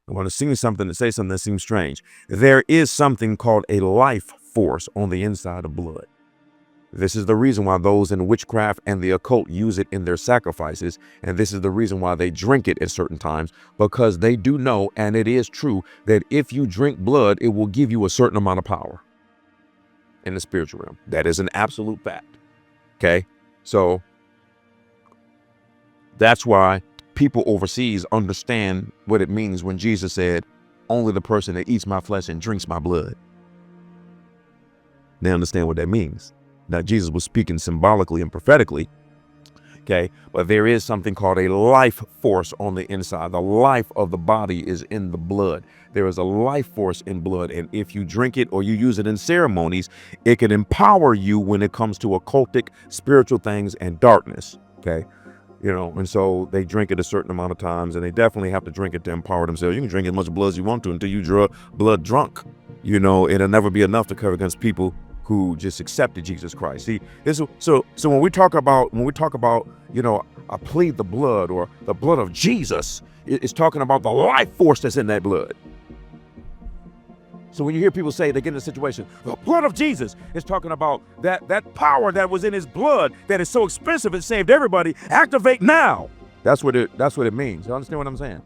I want to say something that seems strange. There is something called a life force on the inside of blood. This is the reason why those in witchcraft and the occult use it in their sacrifices. And this is the reason why they drink it at certain times, because they do know, and it is true, that if you drink blood, it will give you a certain amount of power in the spiritual realm. That is an absolute fact. Okay. So that's why people overseas understand what it means when Jesus said, only the person that eats my flesh and drinks my blood. They understand what that means. Now, Jesus was speaking symbolically and prophetically, okay? But there is something called a life force on the inside. The life of the body is in the blood. There is a life force in blood, and if you drink it or you use it in ceremonies, it can empower you when it comes to occultic, spiritual things and darkness, okay? You know, and so they drink it a certain amount of times, and they definitely have to drink it to empower themselves. You can drink as much blood as you want to until you blood drunk. You know, it'll never be enough to cover against people who just accepted Jesus Christ. See, so when we talk about, you know, I plead the blood or the blood of Jesus, it's talking about the life force that's in that blood. So when you hear people say they get in a situation, the blood of Jesus, it's talking about that power that was in his blood that is so expensive it saved everybody. Activate now. That's what it means. You understand what I'm saying?